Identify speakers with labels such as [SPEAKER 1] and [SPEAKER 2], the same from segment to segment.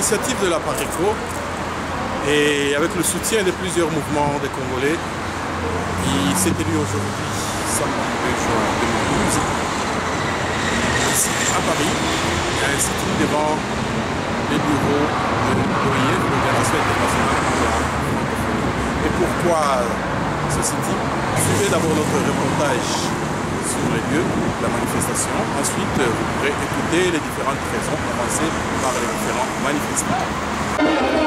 [SPEAKER 1] l'initiative de la PARECO et avec le soutien de plusieurs mouvements des Congolais qui s'est élu aujourd'hui, samedi 2 juin 2012, ici à Paris, il y a un sitting devant les bureaux de l'OIF, l'Organisation internationale pour la francophonie. Et pourquoi ce sitting? Suivez d'abord notre reportage sur les lieux de la manifestation. Ensuite, vous pourrez écouter les différentes raisons avancées par les différents manifestants.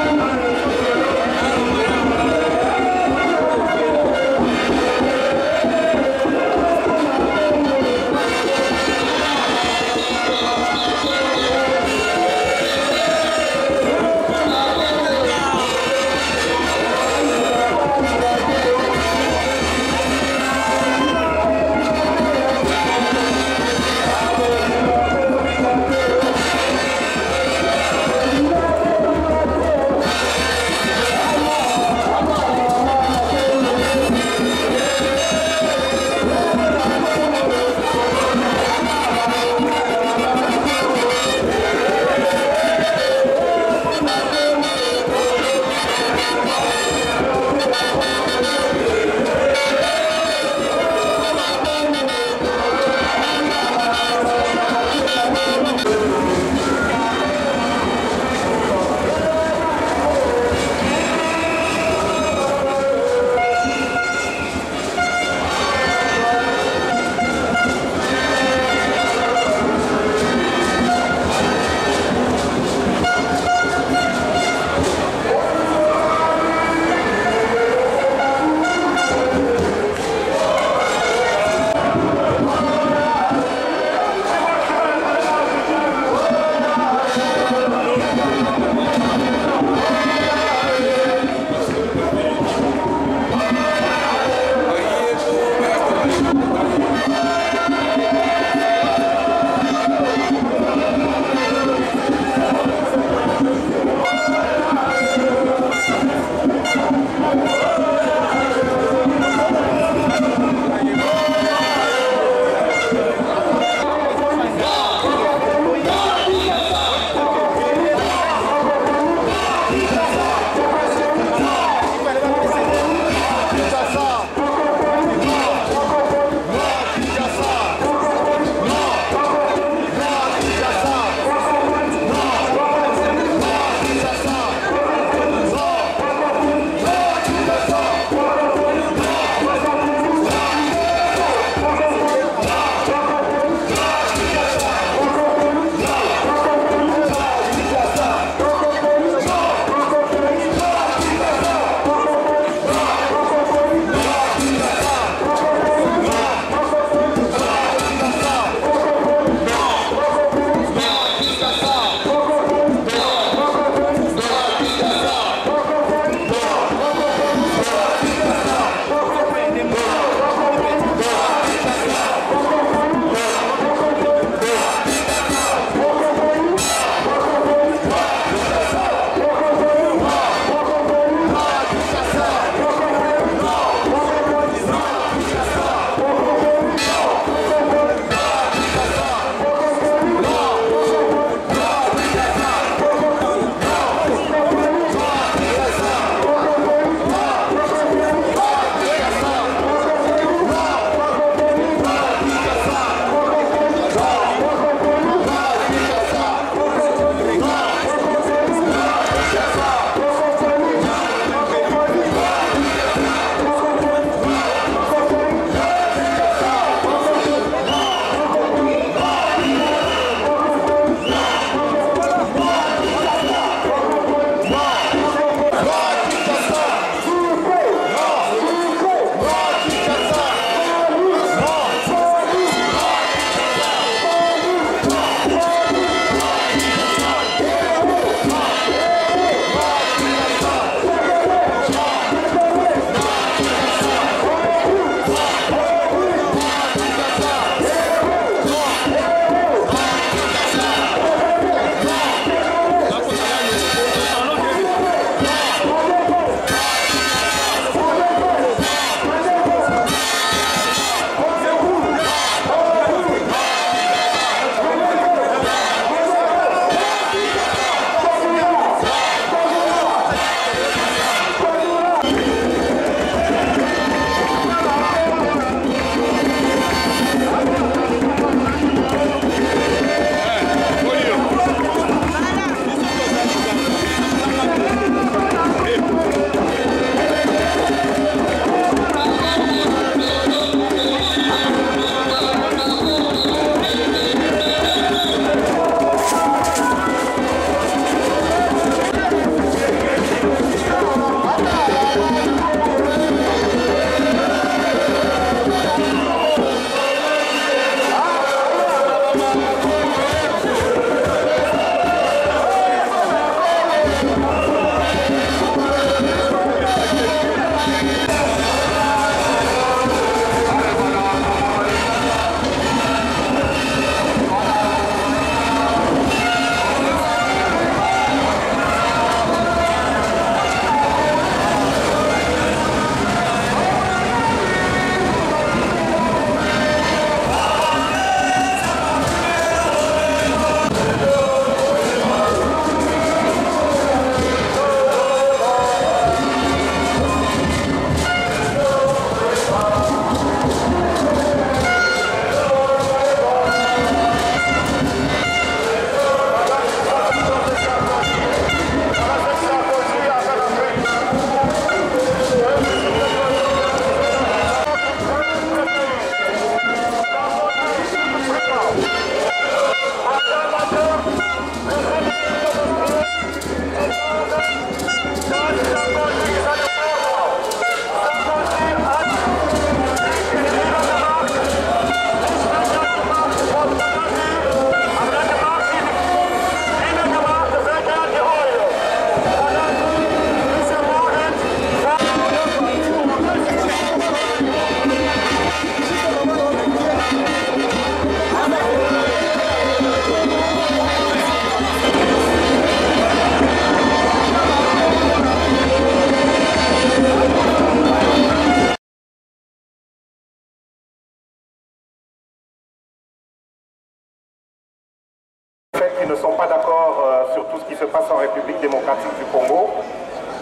[SPEAKER 2] ne sont pas d'accord sur tout ce qui se passe en République démocratique du Congo.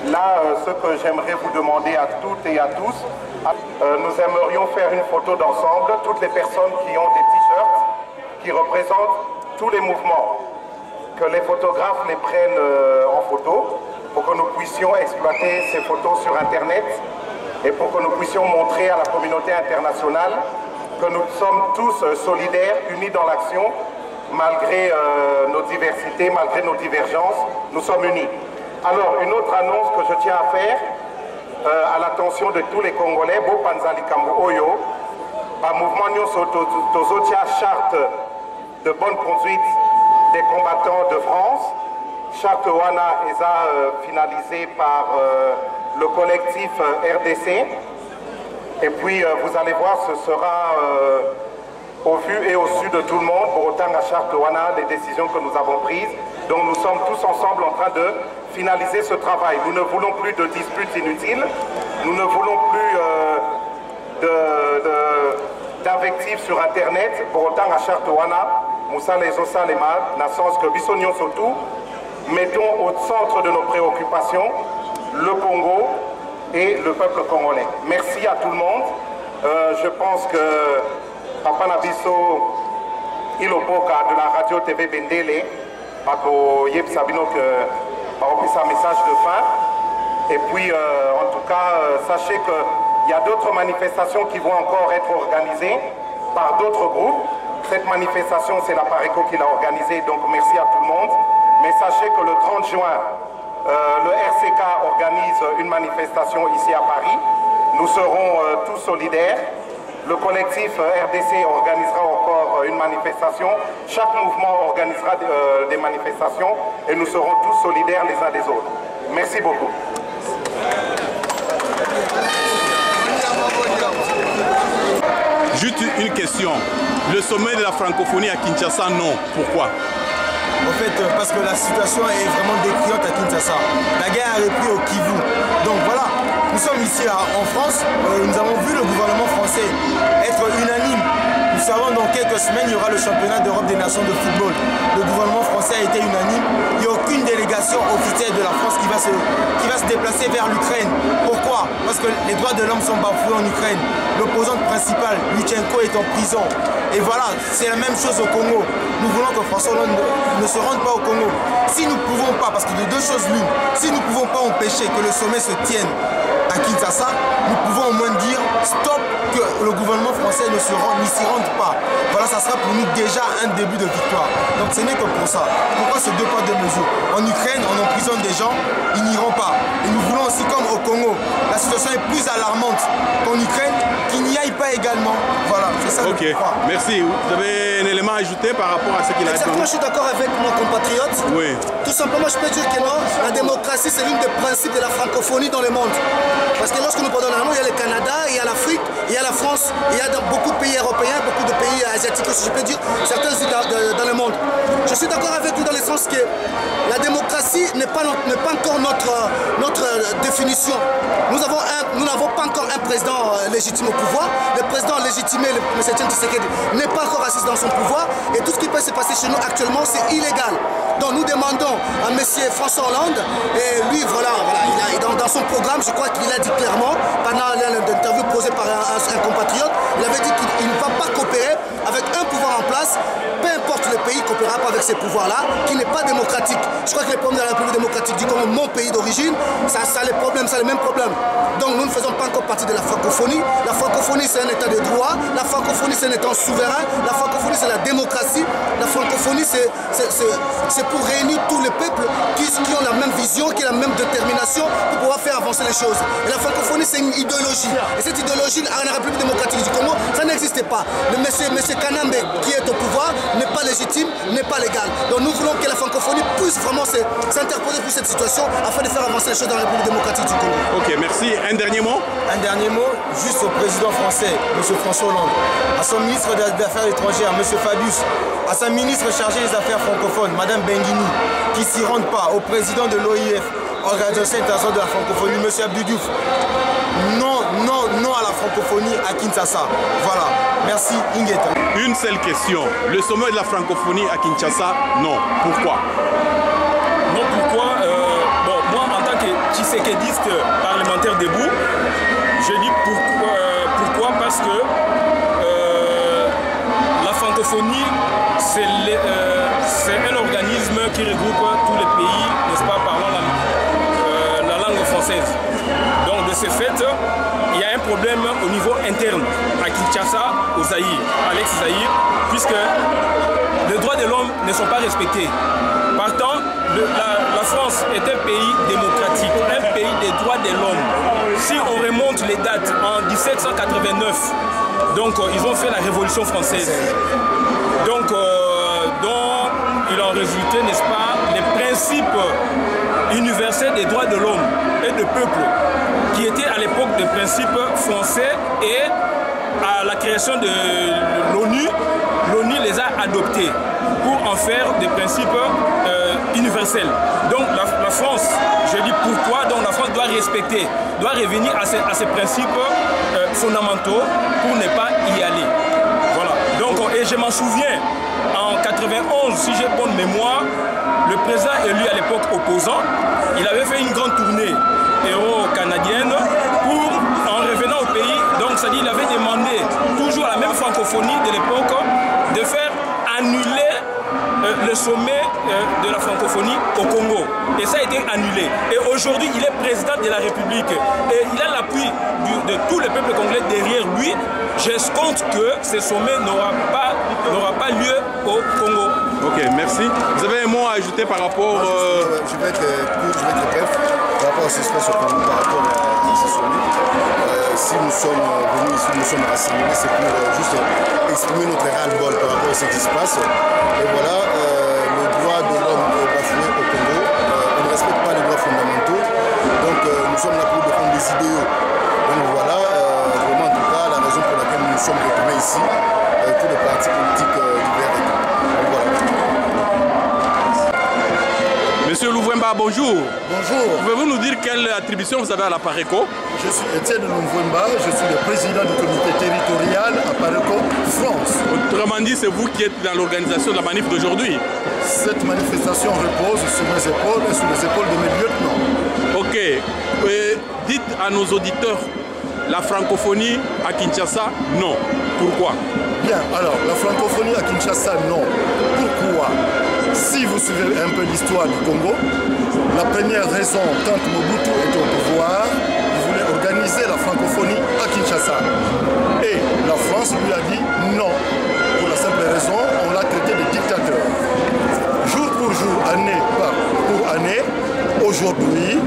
[SPEAKER 2] Là, ce que j'aimerais vous demander à toutes et à tous, nous aimerions faire une photo d'ensemble, toutes les personnes qui ont des t-shirts qui représentent tous les mouvements, que les photographes les prennent en photo pour que nous puissions exploiter ces photos sur Internet et pour que nous puissions montrer à la communauté internationale que nous sommes tous solidaires, unis dans l'action, malgré nos diversités, malgré nos divergences, nous sommes unis. Alors, une autre annonce que je tiens à faire, à l'attention de tous les Congolais, Bo Panzali Kambo Oyo, par mouvement Nyonso Tozotia charte de bonne conduite des combattants de France. Charte Wana est finalisée par le collectif RDC. Et puis, vous allez voir, ce sera au vu et au su de tout le monde, pour autant à charte Wana, les décisions que nous avons prises. Donc, nous sommes tous ensemble en train de finaliser ce travail. Nous ne voulons plus de disputes inutiles. Nous ne voulons plus d'invectives sur Internet. Pour autant à charte Wana, Moussa les Ossa les Mal, n'a sens que Bissonion surtout, mettons au centre de nos préoccupations le Congo et le peuple congolais. Merci à tout le monde. Je pense que Papa Nabiso Ilopoka de la radio TV Bendele, Pako Yep Sabino, que a un message de fin. Et puis, en tout cas, sachez qu'il y a d'autres manifestations qui vont encore être organisées par d'autres groupes. Cette manifestation, c'est la Pareco qui l'a organisée, donc merci à tout le monde. Mais sachez que le 30 juin, le RCK organise une manifestation ici à Paris. Nous serons tous solidaires. Le collectif RDC organisera encore une manifestation. Chaque mouvement organisera des manifestations et nous serons tous solidaires les uns des autres. Merci beaucoup.
[SPEAKER 1] Juste une question. Le sommet de la francophonie à Kinshasa, non. Pourquoi?
[SPEAKER 3] En fait, parce que la situation est vraiment décriante à Kinshasa. La guerre a repris au Kivu. Donc voilà, nous sommes ici en France. Nous avons vu le gouvernement français être unanime. Nous savons dans quelques semaines, il y aura le championnat d'Europe des nations de football. Le gouvernement français a été unanime. Il n'y a aucune délégation officielle de la France qui va se déplacer vers l'Ukraine. Pourquoi? Parce que les droits de l'homme sont bafoués en Ukraine. L'opposante principale, Lutchenko, est en prison. Et voilà, c'est la même chose au Congo. Nous voulons que François Hollande ne se rende pas au Congo. Si nous ne pouvons pas, parce que de deux choses l'une, si nous ne pouvons pas empêcher que le sommet se tienne à Kinshasa, nous pouvons au moins dire stop, que le gouvernement français n'y s'y rende pas. Voilà, ça sera pour nous déjà un début de victoire. Donc ce n'est que pour ça. Pourquoi ces deux poids deux mesures? En Ukraine, on emprisonne des gens, ils n'iront pas. Et nous voulons aussi, comme au Congo, la situation est plus alarmante qu'en Ukraine, qu'ils n'y aillent pas également. Voilà, c'est ça.
[SPEAKER 1] Ok, merci. Vous avez un élément à ajouter par rapport à ce qu'il a dit?
[SPEAKER 4] Exactement, je suis d'accord avec mon compatriote.
[SPEAKER 1] Oui.
[SPEAKER 4] Tout simplement, je peux dire que non, la démocratie, c'est l'une des principes de la francophonie dans le monde. Parce que lorsque nous parlons dans le monde, il y a le Canada, il y a l'Afrique, il y a la France, il y a dans beaucoup de pays européens, beaucoup de pays asiatiques aussi, je peux dire, certains aussi dans le monde. Je suis d'accord avec vous dans le sens que la démocratie n'est pas encore notre définition. Nous n'avons pas encore un président légitime au pouvoir. Le président légitimé, M. Tshisekedi, n'est pas encore assis dans son pouvoir. Et tout ce qui peut se passer chez nous actuellement, c'est illégal. Donc nous demandons à M. François Hollande, et lui, voilà dans son programme, je crois qu'il a dit clairement, pendant l'interview posée par un compatriote, il avait dit qu'il ne va pas coopérer avec un pouvoir en place, peu importe le pays, coopérera pas avec ces pouvoirs-là, qui n'est pas démocratique. Je crois que les problèmes de la République démocratique du Congo, mon pays d'origine, ça a les mêmes problèmes. Donc nous ne faisons pas encore partie de la francophonie. La francophonie, c'est un état de droit. La francophonie, c'est un état souverain. La francophonie, c'est la démocratie. La francophonie, c'est pour réunir tous les peuples qui ont la même vision, qui ont la même détermination pour pouvoir faire avancer les choses. Et la francophonie, c'est une idéologie. Et cette idéologie, à la République démocratique du Congo, ça n'existait pas. Le monsieur Kanambe, qui est au pouvoir, n'est pas légitime, n'est pas légal. Donc nous voulons que la francophonie puisse vraiment s'interposer pour cette situation afin de faire avancer les choses dans la République démocratique du Congo.
[SPEAKER 1] Ok, merci. Un dernier mot?
[SPEAKER 3] Un dernier mot, juste au président français, M. François Hollande, à son ministre des Affaires étrangères, M. Fabius, à sa ministre chargée des Affaires francophones, Mme Benguini, qui ne s'y rendent pas, au président de l'OIF, Organisation internationale de la francophonie, M. Abdou Diouf. Non, non, non à la francophonie. francophonie à Kinshasa. Voilà. Merci Ingeta.
[SPEAKER 1] Une seule question. Le sommet de la francophonie à Kinshasa, non. Pourquoi?
[SPEAKER 5] Non, pourquoi bon, moi, en tant que tshisekédiste parlementaire debout, je dis pourquoi parce que la francophonie, c'est un organisme qui regroupe tous les pays, n'est-ce pas, parlant la langue française. Donc, de ce fait, il y a un problème au niveau interne à Kinshasa, au Zaïre, à l'ex-Zaïre, puisque les droits de l'homme ne sont pas respectés. Partant, la France est un pays démocratique, un pays des droits de l'homme. Si on remonte les dates en 1789, donc ils ont fait la Révolution française. Donc, dont il en résultait, n'est-ce pas, les principes universels des droits de l'homme et du peuple, qui étaient à l'époque des principes français, et à la création de l'ONU, l'ONU les a adoptés pour en faire des principes universels. Donc la France, je dis pourquoi, donc la France doit respecter, doit revenir à ces principes fondamentaux pour ne pas y aller. Voilà. Donc, et je m'en souviens, en 91, si j'ai bonne mémoire, le président élu à l'époque opposant, il avait fait une grande tournée euro-canadienne pour, en revenant au pays, donc c'est-à-dire il avait demandé, toujours à la même francophonie de l'époque, de faire annuler le sommet de la francophonie au Congo. Et ça a été annulé. Et aujourd'hui, il est président de la République. Et il a l'appui de tous les peuples congolais derrière lui. J'escompte que ce sommet n'aura pas lieu au Congo.
[SPEAKER 1] Ok, merci. Vous avez un mot à ajouter par rapport...
[SPEAKER 6] Je vais être bref par rapport à ce qui se passe au Congo, par rapport à ce sommet. Si nous sommes venus ici, nous sommes rassemblés, c'est pour juste exprimer notre ras-le-bol par rapport à ce qui se passe. Et voilà, le droit de l'homme est bafoué au Congo. On ne respecte pas les droits fondamentaux. Donc nous sommes là pour défendre des idéaux. Donc voilà, vraiment en tout cas, la raison pour laquelle nous sommes retrouvés ici, tous les partis politiques divers et tout. Donc voilà.
[SPEAKER 1] Monsieur Louvemba, bonjour.
[SPEAKER 6] Bonjour.
[SPEAKER 1] Pouvez-vous nous dire quelle attribution vous avez à la Pareco?
[SPEAKER 6] Je suis Étienne Louvemba, je suis le président du comité territorial à Pareco, France.
[SPEAKER 1] Autrement dit, c'est vous qui êtes dans l'organisation de la manif d'aujourd'hui.
[SPEAKER 6] Cette manifestation repose sur mes épaules et sur les épaules de mes lieutenants.
[SPEAKER 1] Ok. Dites à nos auditeurs, la francophonie à Kinshasa, non. Pourquoi?
[SPEAKER 6] Bien, alors, la francophonie à Kinshasa, non. Pourquoi? Si vous suivez un peu l'histoire du Congo, la première raison, quand Mobutu était au pouvoir, il voulait organiser la francophonie à Kinshasa. Et la France lui a dit non. Pour la simple raison, on l'a traité de dictateur. Jour pour jour, année pour année, aujourd'hui,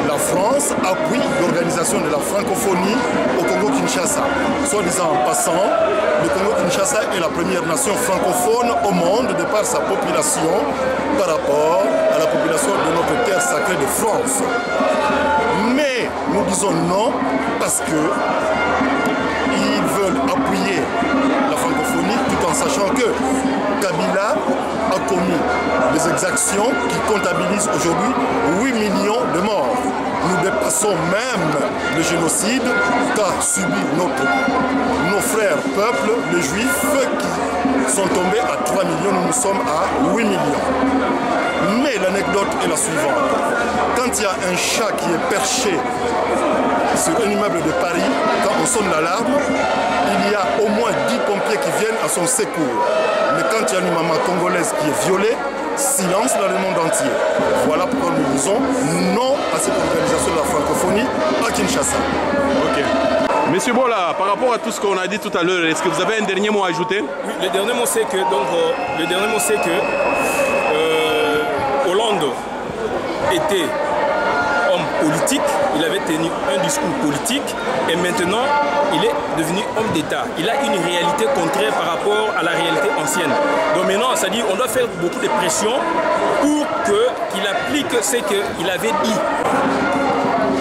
[SPEAKER 6] la France appuie l'organisation de la francophonie au Congo-Kinshasa. Soit disant en passant, le Congo-Kinshasa est la première nation francophone au monde de par sa population par rapport à la population de notre terre sacrée de France. Mais nous disons non parce que ils veulent appuyer la francophonie tout en sachant que Kabila a commis des exactions qui comptabilisent aujourd'hui 8 millions de morts. Nous dépassons même le génocide qu'a subi nos frères peuples, les juifs, qui sont tombés à 3 millions, nous sommes à 8 millions. Mais l'anecdote est la suivante. Quand il y a un chat qui est perché sur un immeuble de Paris, quand on sonne l'alarme, il y a au moins 10 pompiers qui viennent à son secours. Mais quand il y a une maman congolaise qui est violée, silence dans le monde entier. Voilà pourquoi nous disons non à cette organisation de la francophonie à Kinshasa.
[SPEAKER 1] Ok. Monsieur Bola, par rapport à tout ce qu'on a dit tout à l'heure, est-ce que vous avez un dernier mot à ajouter?
[SPEAKER 5] Oui, le dernier mot c'est que, Hollande était homme politique, il avait tenu un discours politique et maintenant il est devenu homme d'État. Il a une réalité contraire par rapport à la réalité ancienne. Donc maintenant, c'est-à-dire on doit faire beaucoup de pression pour qu'il applique ce qu'il avait dit.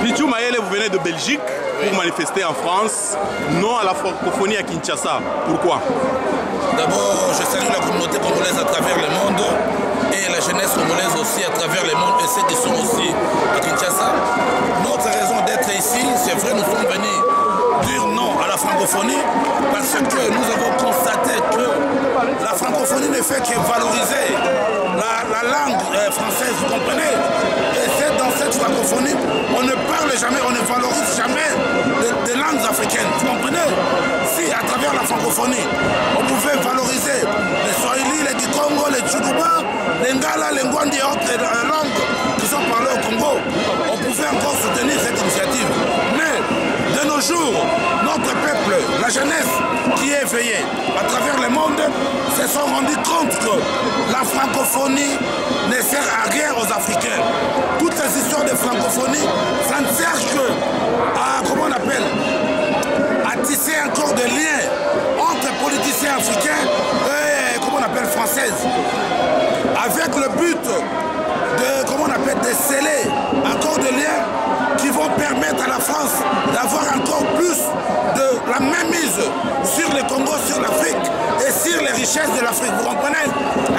[SPEAKER 1] Pichou Mayele, vous venez de Belgique pour manifester en France, non à la francophonie à Kinshasa. Pourquoi?
[SPEAKER 7] D'abord, je salue la communauté congolaise à travers le monde et la jeunesse congolaise aussi à travers le monde et ceux qui sont aussi à Kinshasa. Notre raison d'être ici, c'est vrai, nous sommes venus dire non à la francophonie parce que nous avons constaté que la francophonie ne fait que valoriser la langue française, vous comprenez? Et c'est dans cette francophonie, on ne parle jamais, on ne valorise jamais des langues africaines, vous comprenez? Si à travers la francophonie, on pouvait valoriser les Swahili, les Kikongo, les Tchoulouba, les Ngala, les Ngwandi et autres langues qui sont parlées au Congo, on pouvait encore soutenir cette initiative. Mais de nos jours, notre peuple, la jeunesse qui est éveillée à travers le monde, se sont rendus compte que la francophonie ne sert à rien aux Africains. Toutes ces histoires de francophonie, ça ne sert que à, comment on appelle, à tisser encore des liens entre politiciens africains et, comment on appelle, françaises, avec le but de, comment on appelle, de sceller encore des liens qui vont permettre à la France d'avoir encore plus de la mainmise sur le Congo, sur l'Afrique et sur les richesses de l'Afrique, vous comprenez?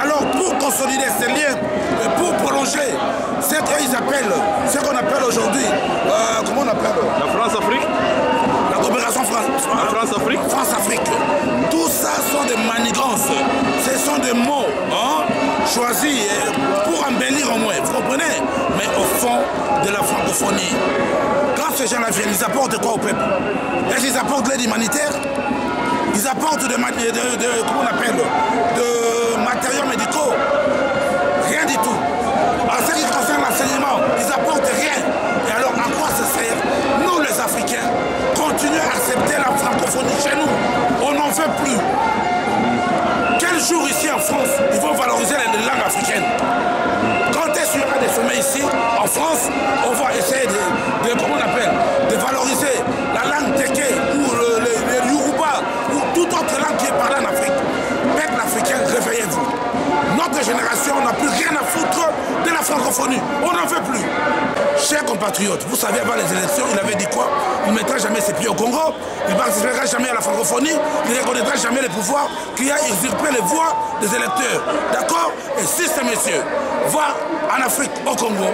[SPEAKER 7] Alors pour consolider ces liens et pour prolonger ce qu'ils appellent, ce qu'on appelle aujourd'hui, comment on appelle?
[SPEAKER 1] La France-Afrique?
[SPEAKER 7] La coopération
[SPEAKER 1] France-Afrique?
[SPEAKER 7] France-Afrique. Tout ça sont des manigances, ce sont des mots choisis pour embellir au moins, vous comprenez? Mais au fond de la francophonie, quand ces gens-là viennent, ils apportent quoi au peuple? Est-ce qu'ils apportent de l'aide humanitaire? Ils apportent comment on appelle, de matériaux médicaux? Rien du tout. En ce qui concerne l'enseignement, ils apportent rien. Et alors, à quoi ça sert? Nous, les Africains, continuons à accepter la francophonie chez nous. On n'en veut plus. Quel jour ici en France, ils vont valoriser les langues africaines? Quand est-ce qu'il y aura des sommets ici, en France, on va essayer comment on appelle, de valoriser la langue Téké ou le Yoruba ou toute autre langue qui est parlée en Afrique. Peuple africain, réveillez-vous. Notre génération n'a plus rien à foutre de la francophonie. On n'en veut plus. Chers compatriotes, vous savez, avant les élections, il avait dit quoi? Il ne mettra jamais ses pieds au Congo, il ne participera jamais à la francophonie, il ne reconnaîtra jamais les pouvoirs qui a usurpé les voix des électeurs. D'accord? Et si ces messieurs vont en Afrique, au Congo,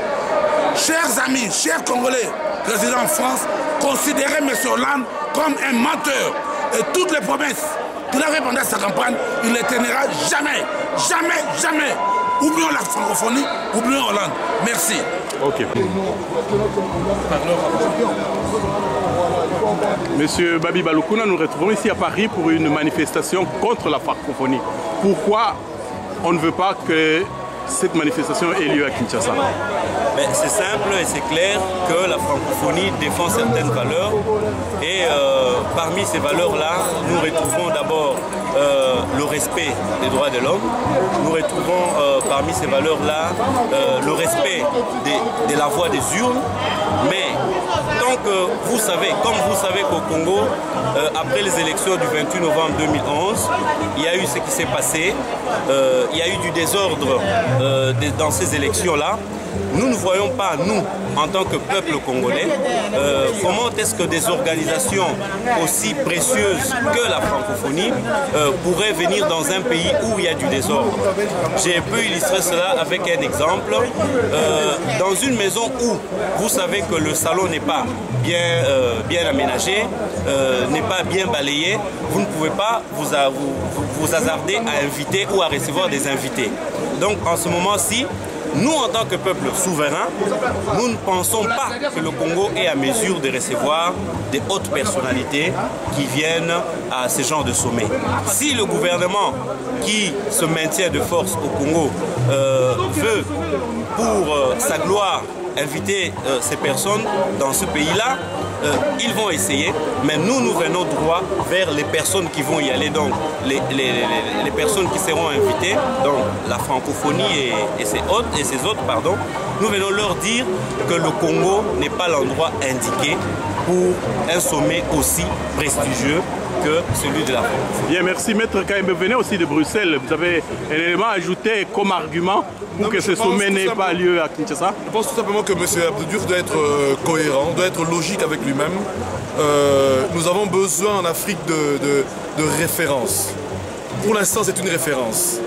[SPEAKER 7] chers amis, chers Congolais résidant en France, considérez M. Hollande comme un menteur. Et toutes les promesses qu'il avait pendant sa campagne, il ne les tiendra jamais. Jamais, jamais. Oublions la francophonie, oublions Hollande. Merci.
[SPEAKER 1] Ok. Monsieur Babi Balukuna, nous nous retrouvons ici à Paris pour une manifestation contre la francophonie. Pourquoi on ne veut pas que cette manifestation ait lieu à Kinshasa?
[SPEAKER 8] C'est simple et c'est clair que la francophonie défend certaines valeurs et parmi ces valeurs-là, nous retrouvons d'abord le respect des droits de l'homme, nous retrouvons parmi ces valeurs-là le respect de la voix des urnes, mais tant que vous savez, comme vous savez qu'au Congo, après les élections du 28 novembre 2011, il y a eu ce qui s'est passé, il y a eu du désordre dans ces élections-là. Nous ne voyons pas, nous, en tant que peuple congolais, comment est-ce que des organisations aussi précieuses que la francophonie pourraient venir dans un pays où il y a du désordre. J'ai pu illustrer cela avec un exemple. Dans une maison où vous savez que le salon n'est pas bien aménagé, n'est pas bien balayé, vous ne pouvez pas vous hasarder à inviter ou à recevoir des invités. Donc en ce moment-ci, nous, en tant que peuple souverain, nous ne pensons pas que le Congo est à mesure de recevoir des hautes personnalités qui viennent à ce genre de sommet. Si le gouvernement qui se maintient de force au Congo veut, pour sa gloire, inviter ces personnes dans ce pays-là, ils vont essayer, mais nous venons droit vers les personnes qui vont y aller, donc les personnes qui seront invitées, donc la francophonie et ces autres, nous venons leur dire que le Congo n'est pas l'endroit indiqué pour un sommet aussi prestigieux que celui de la France.
[SPEAKER 1] Bien, merci. Maître Kaembe, venez aussi de Bruxelles. Vous avez un élément ajouté comme argument pour que ce sommet n'ait pas lieu à Kinshasa?
[SPEAKER 6] Je pense tout simplement que M. Abdou doit être cohérent, doit être logique avec lui-même. Nous avons besoin en Afrique de références. Pour l'instant, c'est une référence.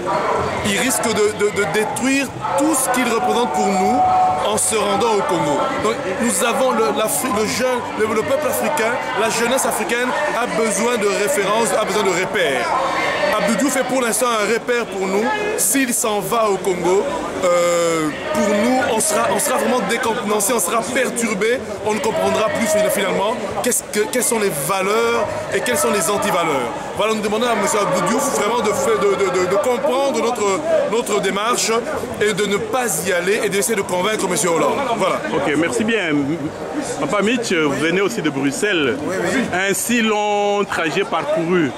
[SPEAKER 6] Il risque de détruire tout ce qu'il représente pour nous
[SPEAKER 9] en se rendant au Congo. Donc nous avons le peuple africain, la jeunesse africaine a besoin de références, a besoin de repères. Abdou Diouf est pour l'instant un repère pour nous. S'il s'en va au Congo, pour nous, on sera vraiment décontenancé, on sera perturbé, on ne comprendra plus finalement quelles sont les valeurs et quelles sont les antivaleurs. Voilà, nous demandons à M. Abdou Diouf vraiment de comprendre notre démarche et de ne pas y aller et d'essayer de convaincre M. Hollande. Voilà.
[SPEAKER 10] Ok, merci bien. Papa Mitch, vous venez aussi de Bruxelles.
[SPEAKER 4] Oui, oui.
[SPEAKER 10] Un si long trajet parcouru.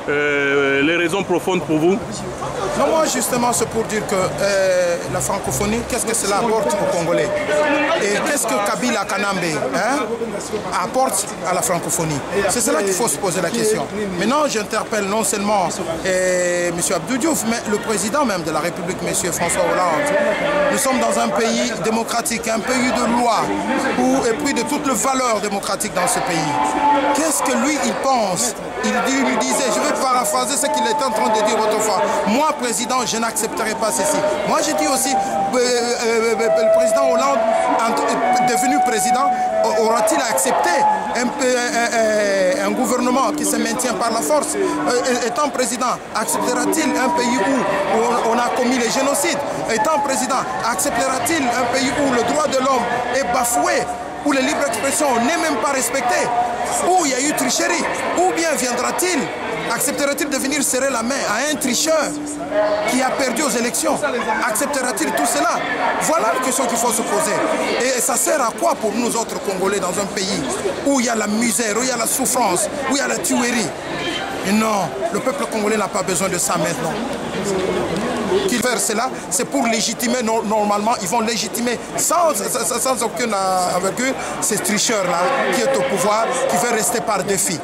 [SPEAKER 10] Les raisons profondes pour vous?
[SPEAKER 4] Non, moi justement c'est pour dire que la francophonie, qu'est-ce que cela apporte aux Congolais? Et qu'est-ce que Kabila Kanambe apporte à la francophonie? C'est cela qu'il faut se poser la question. Maintenant j'interpelle non seulement M. Abdou Diouf, mais le président même de la République, M. François Hollande. Nous sommes dans un pays démocratique, un pays de loi, et puis de toutes les valeurs démocratiques dans ce pays. Qu'est-ce que lui il pense? Il disait, je vais paraphraser ce qu'il était en train de dire autrefois. Moi, président, je n'accepterai pas ceci. Moi, j'ai dit aussi, le président Hollande, devenu président, aura-t-il accepté un gouvernement qui se maintient par la force? Étant président, acceptera-t-il un pays où on a commis les génocides? Étant président, acceptera-t-il un pays où le droit de l'homme est bafoué, où la libre expression n'est même pas respectée, où il y a eu tricherie? Ou bien viendra-t-il, acceptera-t-il de venir serrer la main à un tricheur qui a perdu aux élections? Acceptera-t-il tout cela? Voilà la question qu'il faut se poser. Et ça sert à quoi pour nous autres Congolais dans un pays où il y a la misère, où il y a la souffrance, où il y a la tuerie? Et non, le peuple congolais n'a pas besoin de ça maintenant. Qu'ils faire cela, c'est pour légitimer, normalement, ils vont légitimer sans aucune avergure ces tricheurs-là qui est au pouvoir, qui veut rester par défi.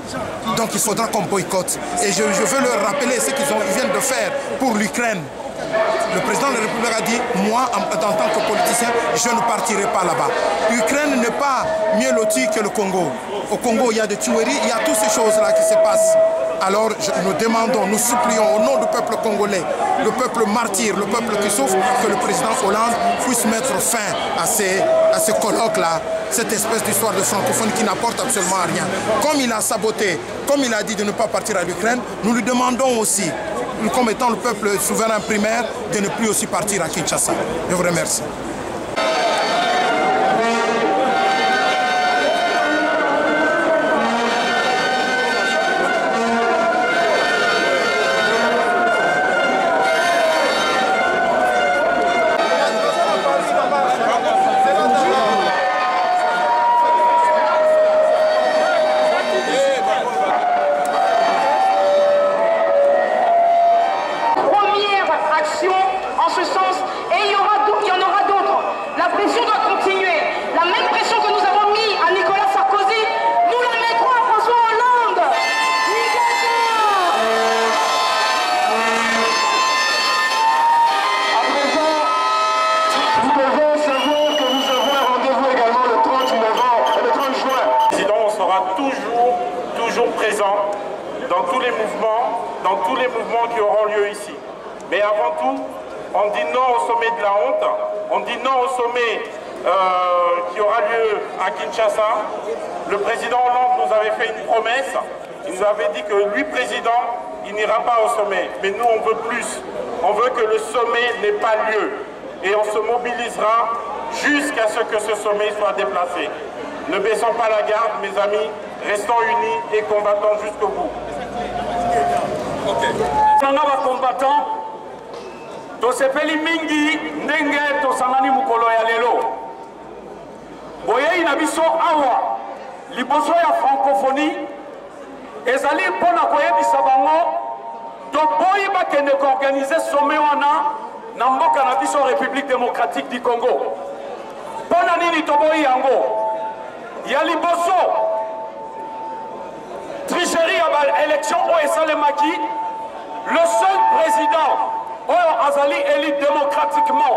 [SPEAKER 4] Donc il faudra qu'on boycotte. Et je veux leur rappeler ce qu'ils viennent de faire pour l'Ukraine. Le président de la République a dit, moi, en tant que politicien, je ne partirai pas là-bas. L'Ukraine n'est pas mieux lotie que le Congo. Au Congo, il y a des tueries, il y a toutes ces choses-là qui se passent. Alors nous demandons, nous supplions au nom du peuple congolais, le peuple martyr, le peuple qui souffre, que le président Hollande puisse mettre fin à ce colloque-là, cette espèce d'histoire de francophonie qui n'apporte absolument rien. Comme il a saboté, comme il a dit de ne pas partir à l'Ukraine, nous lui demandons aussi, comme étant le peuple souverain primaire, de ne plus aussi partir à Kinshasa. Je vous remercie.
[SPEAKER 2] Toujours présent dans tous les mouvements qui auront lieu ici. Mais avant tout, on dit non au sommet de la honte, on dit non au sommet qui aura lieu à Kinshasa. Le président Hollande nous avait fait une promesse, il nous avait dit que lui, président, il n'ira pas au sommet. Mais nous, on veut plus. On veut que le sommet n'ait pas lieu. Et on se mobilisera jusqu'à ce que ce sommet soit déplacé. Ne baissons pas la garde, mes amis, restons unis et combattons jusqu'au bout.
[SPEAKER 11] Combattants, tosepeli mingi ndenge tosangani mukolo ya lelo. Boyei na biso awa liboso ya francophonie ezali mpona koyebisa bango toboyi bakende koorganize sommet wana na mboka na biso République démocratique du Congo. Mpona nini toboyi yango? Ya liboso tricherie à l'élection au Esalemaki, le seul président oyo azali élu démocratiquement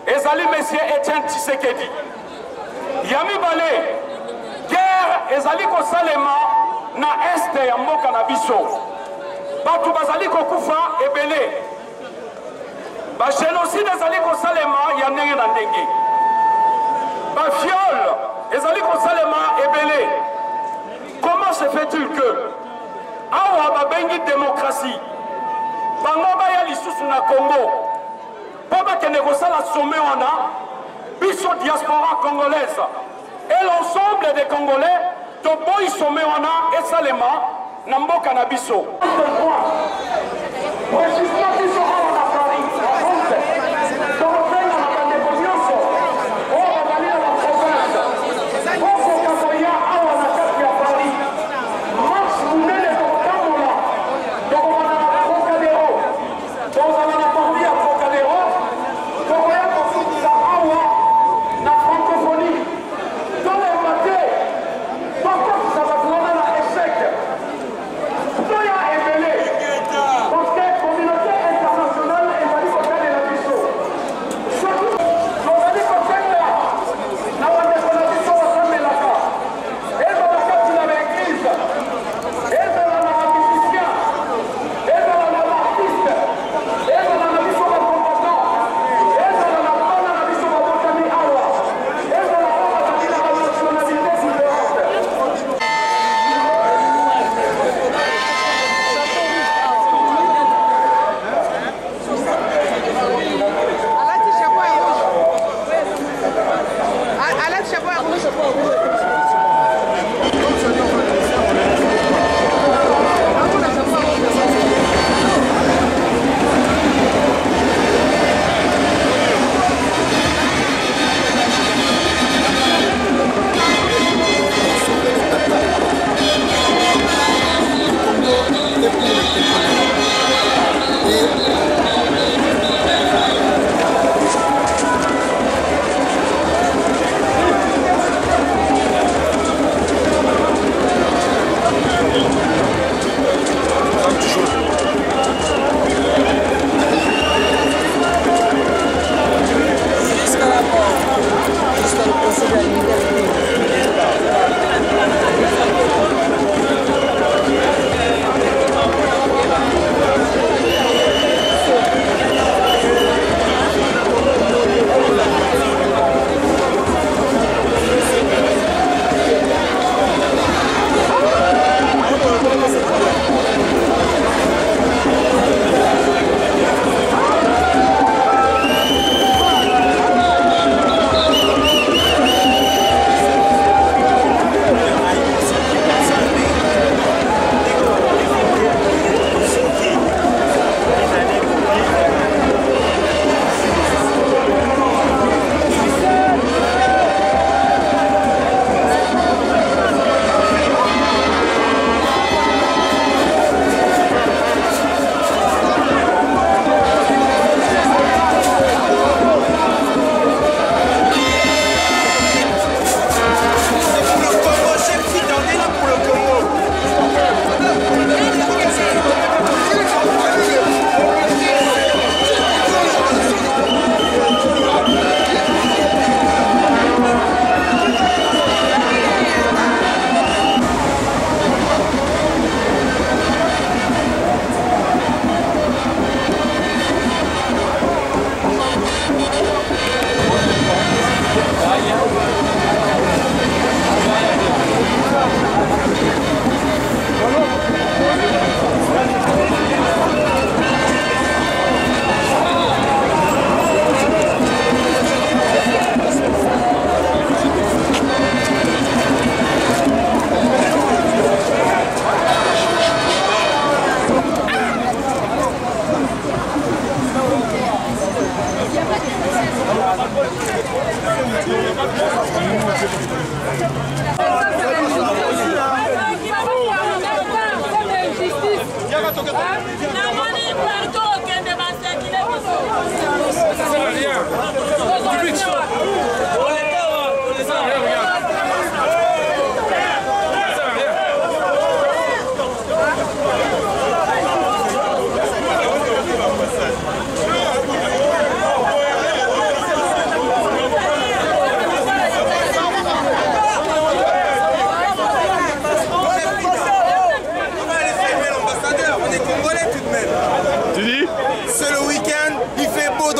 [SPEAKER 11] ezali monsieur Etienne Tshisekedi. Yami Balé, guerre ezali kosalema na este ya mboka na biso. Batu bazali kokufa ebele. Ba génocide ezali kosalema ya ndenge na ndenge. bafiole ezali kosalema ebele. Comment se fait-il que awa babengi démocratie bango baya lisusu na Congo po bakende kosala sommet wana biso diaspora congolaise et l'ensemble des Congolais toboyi sommet wana esalema na mboka na biso.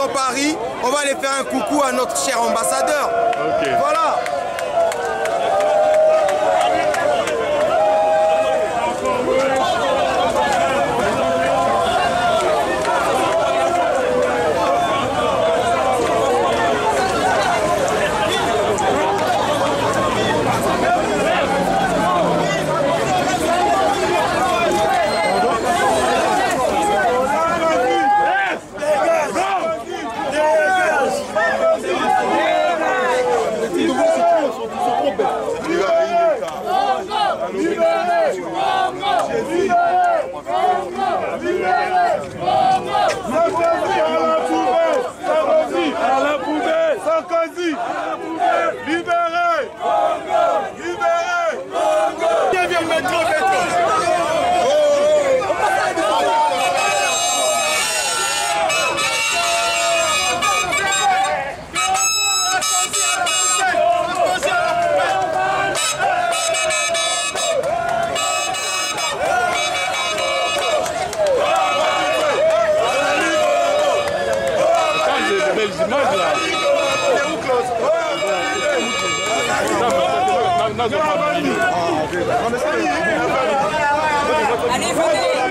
[SPEAKER 3] dans Paris, on va aller faire un coucou à notre cher ambassadeur.
[SPEAKER 10] Okay.
[SPEAKER 3] Voilà.
[SPEAKER 10] Allez, venez.